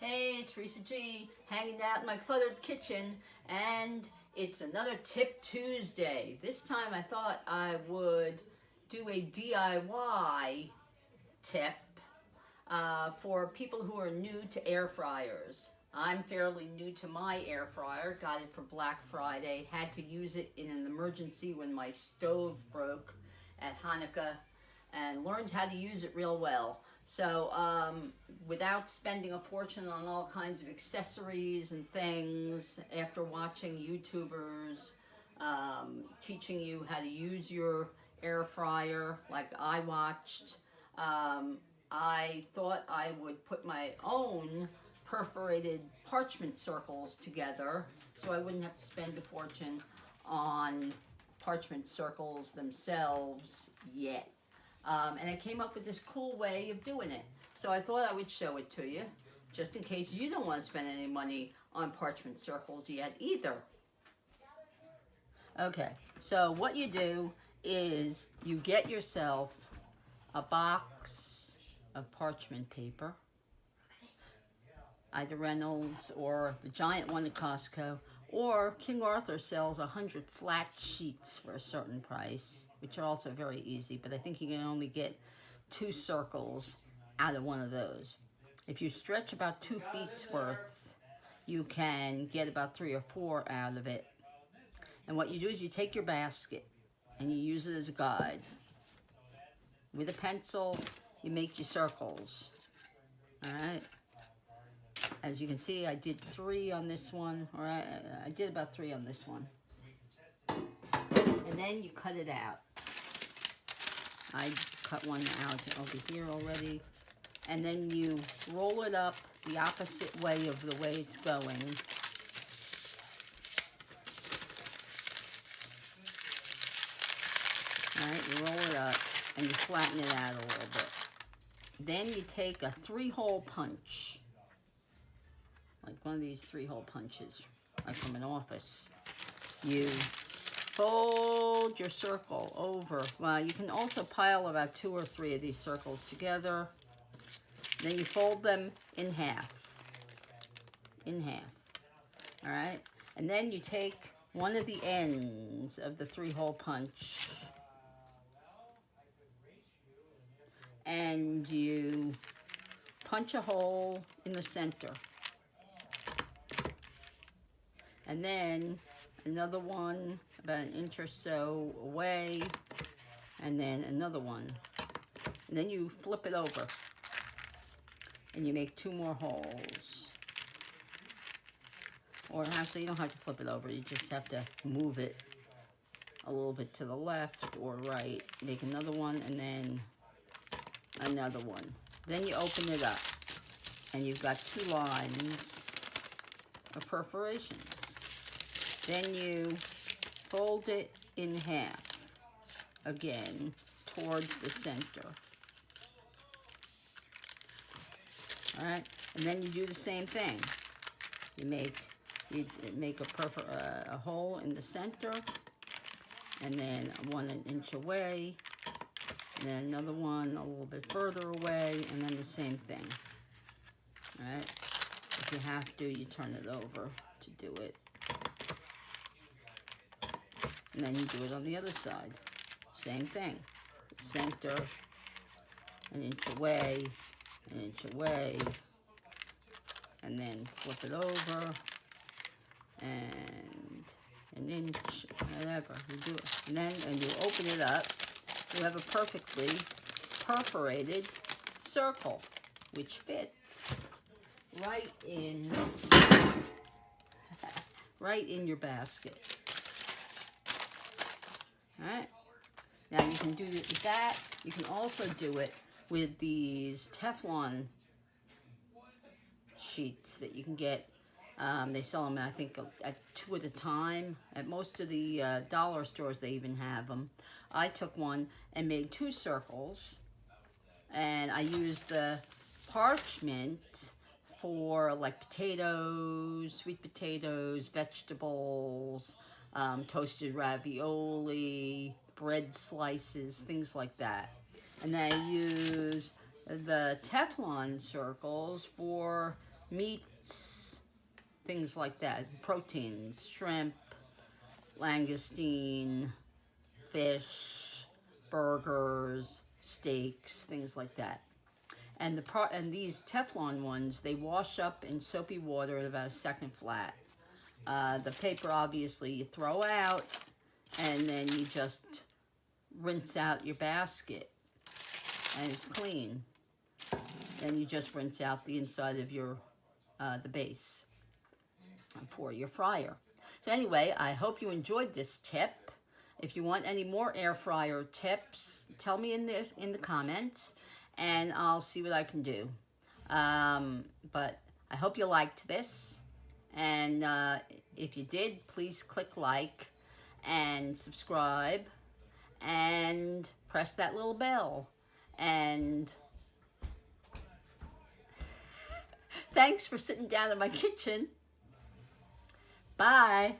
Hey, Teresa G, hanging out in my cluttered kitchen, and it's another Tip Tuesday. This time I thought I would do a DIY tip for people who are new to air fryers. I'm fairly new to my air fryer, got it for Black Friday, had to use it in an emergency when my stove broke at Chanukah, and learned how to use it real well. So without spending a fortune on all kinds of accessories and things, after watching YouTubers teaching you how to use your air fryer like I watched, I thought I would put my own perforated parchment circles together so I wouldn't have to spend a fortune on parchment circles themselves yet. And I came up with this cool way of doing it. So I thought I would show it to you, just in case you don't want to spend any money on parchment circles yet either. Okay, so what you do is you get yourself a box of parchment paper, either Reynolds or the giant one at Costco, or King Arthur sells 100 flat sheets for a certain price, which are also very easy, but I think you can only get 2 circles out of one of those. If you stretch about 2 feet's worth, you can get about 3 or 4 out of it. And what you do is you take your basket and you use it as a guide. With a pencil, you make your circles. All right. As you can see, I did 3 on this one, or I did about 3 on this one. And then you cut it out. I cut one out over here already. And then you roll it up the opposite way of the way it's going. All right, you roll it up and you flatten it out a little bit. Then you take a 3-hole punch, like one of these 3-hole punches, like from an office. You fold your circle over. Well, you can also pile about 2 or 3 of these circles together. Then you fold them in half. All right? And then you take one of the ends of the 3-hole punch and you punch a hole in the center. And then another one about 1 inch or so away, and then another one. And then you flip it over and you make 2 more holes. Or actually, you don't have to flip it over, you just have to move it a little bit to the left or right. Make another one and then another one. Then you open it up and you've got 2 lines of perforations. Then you fold it in half again towards the center. All right, and then you do the same thing. You make a hole in the center, and then 1 inch away, and then another one a little bit further away, and then the same thing. All right, if you have to, you turn it over to do it. And then you do it on the other side. Same thing. Center, 1 inch away, 1 inch away, and then flip it over, and 1 inch, whatever. You do it. And then when you open it up, you have a perfectly perforated circle, which fits right in your basket. All right. Now you can do it with that. You can also do it with these Teflon sheets that you can get. They sell them, I think, at 2 at a time. At most of the dollar stores, they even have them. I took one and made 2 circles, and I used the parchment for like potatoes, sweet potatoes, vegetables, toasted ravioli, bread slices, things like that. And then I use the Teflon circles for meats, things like that, proteins, shrimp, langoustine, fish, burgers, steaks, things like that. And these Teflon ones, they wash up in soapy water at about a second flat. The paper obviously you throw out, and then you just rinse out your basket, and it's clean. Then you just rinse out the inside of your the base for your fryer. So anyway, I hope you enjoyed this tip. If you want any more air fryer tips, tell me in the comments, and I'll see what I can do. But I hope you liked this, and if you did, please click like and subscribe and press that little bell. And thanks for sitting down in my kitchen. Bye.